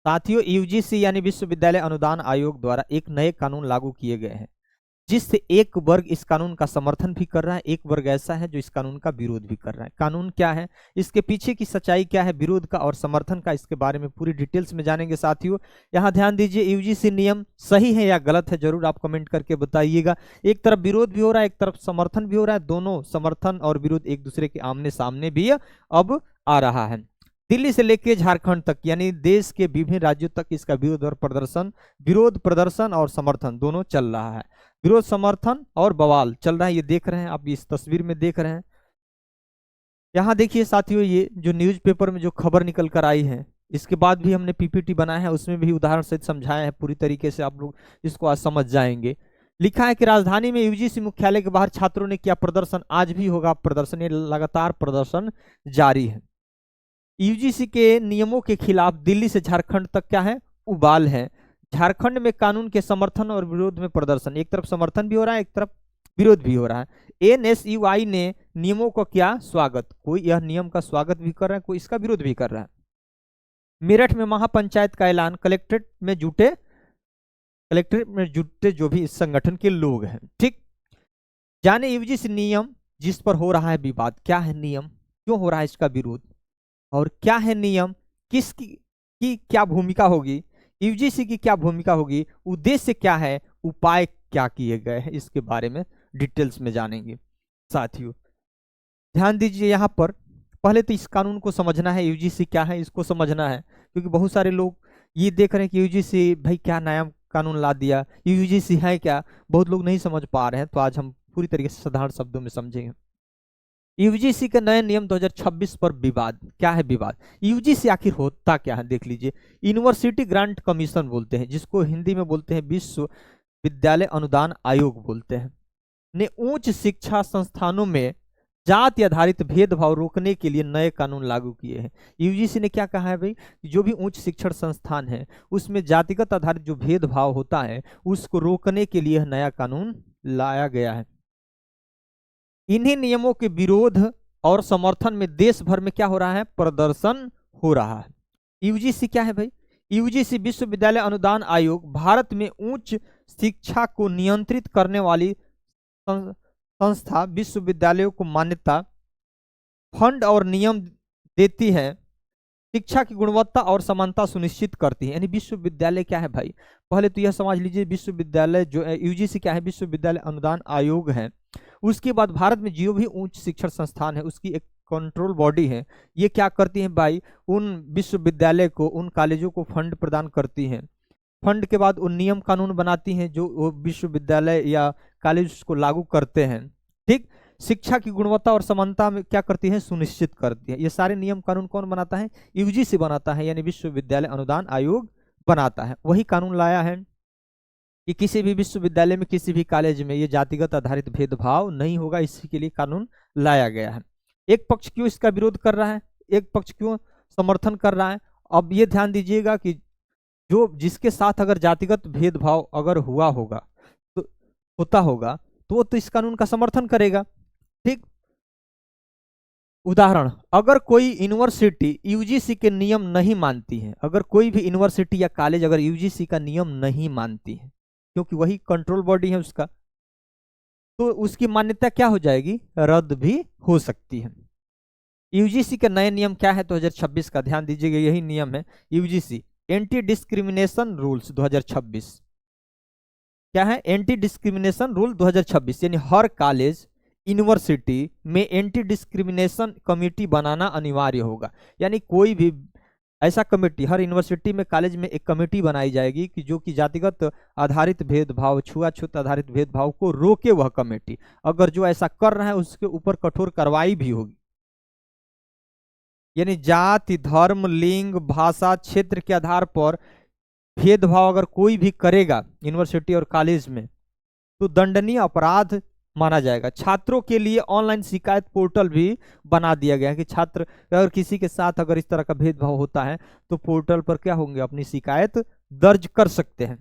साथियों, यूजीसी यानी विश्वविद्यालय अनुदान आयोग द्वारा एक नए कानून लागू किए गए हैं, जिससे एक वर्ग इस कानून का समर्थन भी कर रहा है, एक वर्ग ऐसा है जो इस कानून का विरोध भी कर रहा है। कानून क्या है, इसके पीछे की सच्चाई क्या है, विरोध का और समर्थन का, इसके बारे में पूरी डिटेल्स में जानेंगे। साथियों, यहाँ ध्यान दीजिए, यूजीसी नियम सही है या गलत है, जरूर आप कमेंट करके बताइएगा। एक तरफ विरोध भी हो रहा है, एक तरफ समर्थन भी हो रहा है, दोनों समर्थन और विरोध एक दूसरे के आमने सामने भी अब आ रहा है। दिल्ली से लेकर झारखंड तक यानी देश के विभिन्न राज्यों तक इसका विरोध प्रदर्शन और समर्थन दोनों चल रहा है। विरोध समर्थन और बवाल चल रहा है, ये देख रहे हैं आप, इस तस्वीर में देख रहे हैं। यहाँ देखिए साथियों, ये जो न्यूज़पेपर में जो खबर निकल कर आई है, इसके बाद भी हमने पीपीटी बनाया है, उसमें भी उदाहरण सहित समझाया है पूरी तरीके से, आप लोग इसको आज समझ जाएंगे। लिखा है कि राजधानी में यूजीसी मुख्यालय के बाहर छात्रों ने किया प्रदर्शन, आज भी होगा प्रदर्शन, ये लगातार प्रदर्शन जारी है। यूजीसी के नियमों के खिलाफ दिल्ली से झारखंड तक क्या है, उबाल है। झारखंड में कानून के समर्थन और विरोध में प्रदर्शन, एक तरफ समर्थन भी हो रहा है, एक तरफ विरोध भी हो रहा है। एनएसयूआई ने नियमों को क्या स्वागत, कोई यह नियम का स्वागत भी कर रहा है, कोई इसका विरोध भी कर रहा है। मेरठ में महापंचायत का ऐलान, कलेक्ट्रेट में जुटे जो भी इस संगठन के लोग हैं। ठीक, जाने यूजीसी नियम जिस पर हो रहा है विवाद, क्या है नियम, क्यों हो रहा है इसका विरोध, और क्या है नियम, किसकी की क्या भूमिका होगी, यूजीसी की क्या भूमिका होगी, उद्देश्य क्या है, उपाय क्या किए गए हैं, इसके बारे में डिटेल्स में जानेंगे। साथियों ध्यान दीजिए, यहाँ पर पहले तो इस कानून को समझना है, यूजीसी क्या है इसको समझना है, क्योंकि बहुत सारे लोग ये देख रहे हैं कि यूजीसी भाई क्या नया कानून ला दिया, यूजीसी है क्या, बहुत लोग नहीं समझ पा रहे हैं। तो आज हम पूरी तरीके से साधारण शब्दों में समझेंगे। यूजीसी के नए नियम 2026 पर विवाद, क्या है विवाद, यूजीसी आखिर होता क्या है, देख लीजिए। यूनिवर्सिटी ग्रांट कमीशन बोलते हैं, जिसको हिंदी में बोलते हैं विश्वविद्यालय अनुदान आयोग बोलते हैं, ने उच्च शिक्षा संस्थानों में जाति आधारित भेदभाव रोकने के लिए नए कानून लागू किए हैं। यूजीसी ने क्या कहा है भाई, जो भी उच्च शिक्षण संस्थान है उसमें जातिगत आधारित जो भेदभाव होता है उसको रोकने के लिए नया कानून लाया गया है। इन्हीं नियमों के विरोध और समर्थन में देश भर में क्या हो रहा है, प्रदर्शन हो रहा है। यूजीसी क्या है भाई, यूजीसी विश्वविद्यालय अनुदान आयोग भारत में उच्च शिक्षा को नियंत्रित करने वाली संस्था, विश्वविद्यालयों को मान्यता, फंड और नियम देती है, शिक्षा की गुणवत्ता और समानता सुनिश्चित करती है। यानी विश्वविद्यालय क्या है भाई, पहले तो यह समझ लीजिए, विश्वविद्यालय जो है यूजीसी क्या है, विश्वविद्यालय अनुदान आयोग है। उसके बाद भारत में जो भी उच्च शिक्षण संस्थान है उसकी एक कंट्रोल बॉडी है, ये क्या करती है भाई, उन विश्वविद्यालय को, उन कॉलेजों को फंड प्रदान करती हैं। फंड के बाद उन नियम कानून बनाती हैं जो वो विश्वविद्यालय या कॉलेज को लागू करते हैं। ठीक, शिक्षा की गुणवत्ता और समानता में क्या करती है, सुनिश्चित करती है। ये सारे नियम कानून कौन बनाता है, यूजीसी बनाता है, यानी विश्वविद्यालय अनुदान आयोग बनाता है। वही कानून लाया है कि किसी भी विश्वविद्यालय में, किसी भी कॉलेज में ये जातिगत आधारित भेदभाव नहीं होगा, इसी के लिए कानून लाया गया है। एक पक्ष क्यों इसका विरोध कर रहा है, एक पक्ष क्यों समर्थन कर रहा है। अब ये ध्यान दीजिएगा कि जो जिसके साथ अगर जातिगत भेदभाव अगर हुआ होगा, तो होता होगा, तो वो तो इस कानून का समर्थन करेगा। ठीक, उदाहरण, अगर कोई यूनिवर्सिटी यूजीसी के नियम नहीं मानती है, अगर कोई भी यूनिवर्सिटी या कॉलेज अगर यूजीसी का नियम नहीं मानती है, क्योंकि वही कंट्रोल बॉडी है उसका, तो उसकी मान्यता क्या हो जाएगी, रद्द भी हो सकती है। यूजीसी के नए नियम क्या है 2026 का, ध्यान दीजिएगा, यही नियम है यूजीसी एंटी डिस्क्रिमिनेशन रूल्स 2026। क्या है, एंटी डिस्क्रिमिनेशन रूल 2026, यानी हर कॉलेज यूनिवर्सिटी में एंटी डिस्क्रिमिनेशन कमेटी बनाना अनिवार्य होगा। यानी कोई भी ऐसा कमेटी, हर यूनिवर्सिटी में, कॉलेज में एक कमेटी बनाई जाएगी कि जो कि जातिगत आधारित भेदभाव, छुआछूत आधारित भेदभाव को रोके। वह कमेटी अगर जो ऐसा कर रहा है उसके ऊपर कठोर कार्रवाई भी होगी। यानी जाति, धर्म, लिंग, भाषा, क्षेत्र के आधार पर भेदभाव अगर कोई भी करेगा यूनिवर्सिटी और कॉलेज में, तो दंडनीय अपराध माना जाएगा। छात्रों के लिए ऑनलाइन शिकायत पोर्टल भी बना दिया गया है कि छात्र अगर किसी के साथ अगर इस तरह का भेदभाव होता है तो पोर्टल पर क्या होंगे, अपनी शिकायत दर्ज कर सकते हैं।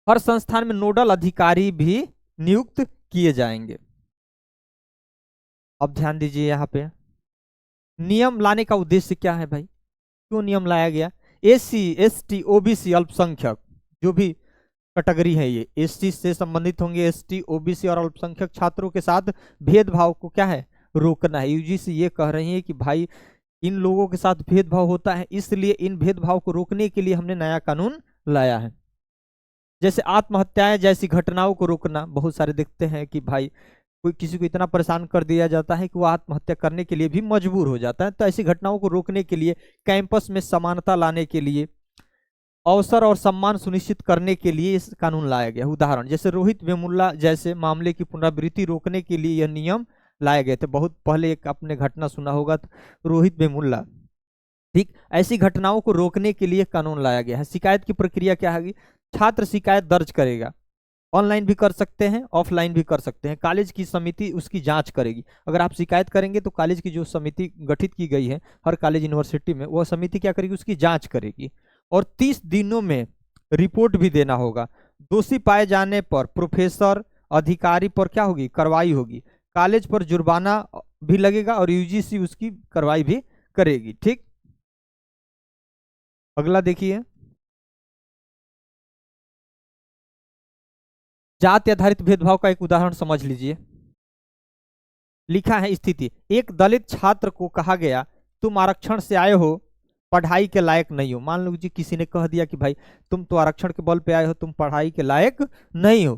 हर संस्थान में नोडल अधिकारी भी नियुक्त किए जाएंगे। अब ध्यान दीजिए, यहाँ पे नियम लाने का उद्देश्य क्या है भाई, क्यों नियम लाया गया। एससी एसटी ओबीसी अल्पसंख्यक जो भी कैटेगरी है ये एससी से संबंधित होंगे, एसटी ओबीसी और अल्पसंख्यक छात्रों के साथ भेदभाव को क्या है रोकना है। यूजीसी ये कह रही है कि भाई इन लोगों के साथ भेदभाव होता है, इसलिए इन भेदभाव को रोकने के लिए हमने नया कानून लाया है। जैसे आत्महत्याएं जैसी घटनाओं को रोकना, बहुत सारे देखते हैं कि भाई कोई किसी को इतना परेशान कर दिया जाता है कि वो आत्महत्या करने के लिए भी मजबूर हो जाता है। तो ऐसी घटनाओं को रोकने के लिए, कैंपस में समानता लाने के लिए, अवसर और सम्मान सुनिश्चित करने के लिए इस कानून लाया गया। उदाहरण जैसे रोहित वेमुल्ला जैसे मामले की पुनरावृत्ति रोकने के लिए यह नियम लाए गए थे। बहुत पहले एक आपने घटना सुना होगा, रोहित वेमुल्ला, ठीक। ऐसी घटनाओं को रोकने के लिए कानून लाया गया है। शिकायत की प्रक्रिया क्या होगी? छात्र शिकायत दर्ज करेगा, ऑनलाइन भी कर सकते हैं, ऑफलाइन भी कर सकते हैं। कॉलेज की समिति उसकी जांच करेगी। अगर आप शिकायत करेंगे तो कॉलेज की जो समिति गठित की गई है हर कॉलेज यूनिवर्सिटी में, वह समिति क्या करेगी? उसकी जांच करेगी और 30 दिनों में रिपोर्ट भी देना होगा। दोषी पाए जाने पर प्रोफेसर अधिकारी पर क्या होगी? कार्रवाई होगी। कॉलेज पर जुर्माना भी लगेगा और यूजीसी उसकी कार्रवाई भी करेगी, ठीक। अगला देखिए, जाति आधारित भेदभाव का एक उदाहरण समझ लीजिए। लिखा है स्थिति, एक दलित छात्र को कहा गया तुम आरक्षण से आए हो, पढ़ाई के लायक नहीं हो। मान लीजिए किसी ने कह दिया कि भाई तुम तो आरक्षण के बल पे आए हो, तुम पढ़ाई के लायक नहीं हो।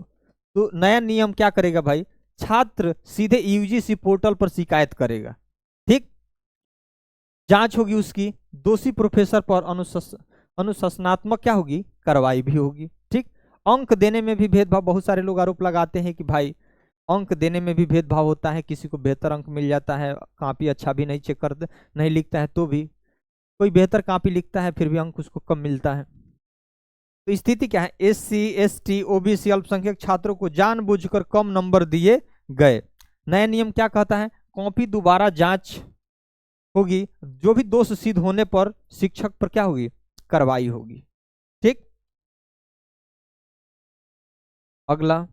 तो नया नियम क्या करेगा भाई? छात्र सीधे यूजीसी पोर्टल पर शिकायत करेगा, ठीक। जांच होगी उसकी, दोषी प्रोफेसर पर अनुशासनात्मक क्या होगी? कार्रवाई भी होगी, ठीक। अंक देने में भी भेदभाव, बहुत सारे लोग आरोप लगाते हैं कि भाई अंक देने में भी भेदभाव होता है। किसी को बेहतर अंक मिल जाता है, कॉपी अच्छा भी नहीं चेक करते, नहीं लिखता है तो भी, कोई बेहतर कॉपी लिखता है फिर भी अंक उसको कम मिलता है। तो स्थिति क्या है? एससी एसटी ओबीसी अल्पसंख्यक छात्रों को जानबूझकर कम नंबर दिए गए। नया नियम क्या कहता है? कॉपी दोबारा जांच होगी, जो भी दोष सिद्ध होने पर शिक्षक पर क्या होगी? कार्रवाई होगी, ठीक। अगला,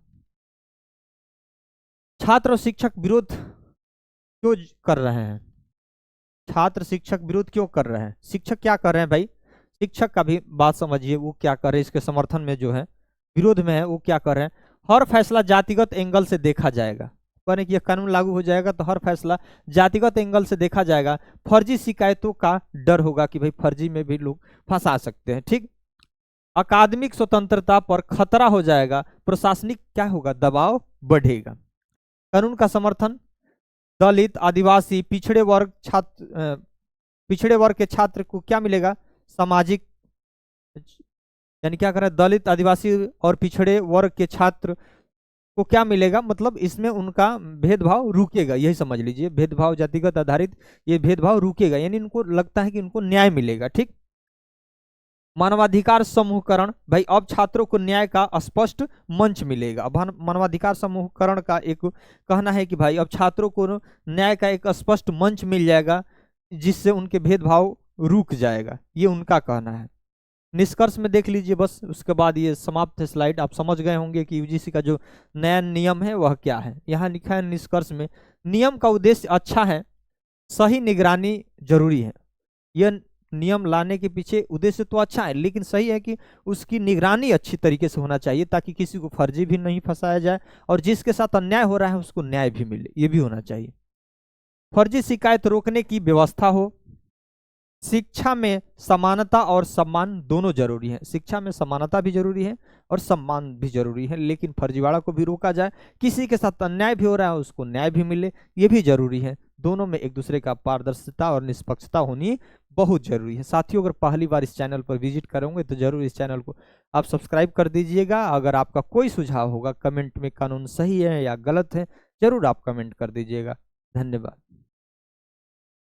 छात्र और शिक्षक विरोध क्यों कर रहे हैं? छात्र शिक्षक विरोध क्यों कर रहे हैं? शिक्षक क्या कर रहे हैं भाई? शिक्षक का भी बात समझिए, वो क्या कर रहे हैं इसके समर्थन में जो है, विरोध में है, वो क्या कर रहे हैं? हर फैसला जातिगत एंगल से देखा जाएगा। कि यह कानून लागू हो जाएगा तो हर फैसला जातिगत एंगल से देखा जाएगा। फर्जी शिकायतों का डर होगा कि भाई फर्जी में भी लोग फंसा सकते हैं, ठीक। अकादमिक स्वतंत्रता पर खतरा हो जाएगा, प्रशासनिक क्या होगा? दबाव बढ़ेगा। कानून का समर्थन, दलित आदिवासी पिछड़े वर्ग के छात्र को क्या मिलेगा? सामाजिक, यानी क्या कर रहा है? दलित आदिवासी और पिछड़े वर्ग के छात्र को क्या मिलेगा? मतलब इसमें उनका भेदभाव रुकेगा, यही समझ लीजिए। भेदभाव जातिगत आधारित ये भेदभाव रुकेगा, यानी इनको लगता है कि उनको न्याय मिलेगा, ठीक। मानवाधिकार समूहकरण, भाई अब छात्रों को न्याय का स्पष्ट मंच मिलेगा। अब मानवाधिकार समूहकरण का एक कहना है कि भाई अब छात्रों को न्याय का एक स्पष्ट मंच मिल जाएगा, जिससे उनके भेदभाव रुक जाएगा, ये उनका कहना है। निष्कर्ष में देख लीजिए, बस उसके बाद ये समाप्त है स्लाइड। आप समझ गए होंगे कि यूजीसी का जो नया नियम है वह क्या है। यहाँ लिखा है निष्कर्ष में, नियम का उद्देश्य अच्छा है, सही निगरानी जरूरी है। यह नियम लाने के पीछे उद्देश्य तो अच्छा है, लेकिन सही है कि उसकी निगरानी अच्छी तरीके से होना चाहिए, ताकि किसी को फर्जी भी नहीं फंसाया जाए और जिसके साथ अन्याय हो रहा है उसको न्याय भी मिले, ये भी होना चाहिए। फर्जी शिकायत रोकने की व्यवस्था हो। शिक्षा में समानता और सम्मान दोनों जरूरी है। शिक्षा में समानता भी जरूरी है और सम्मान भी जरूरी है, लेकिन फर्जीवाड़ा को भी रोका जाए। किसी के साथ अन्याय भी हो रहा है उसको न्याय भी मिले, ये भी जरूरी है। दोनों में एक दूसरे का पारदर्शिता और निष्पक्षता होनी बहुत जरूरी है। साथियों, अगर पहली बार इस चैनल पर विजिट करोगे तो जरूर इस चैनल को आप सब्सक्राइब कर दीजिएगा। अगर आपका कोई सुझाव होगा कमेंट में, कानून सही है या गलत है, जरूर आप कमेंट कर दीजिएगा। धन्यवाद।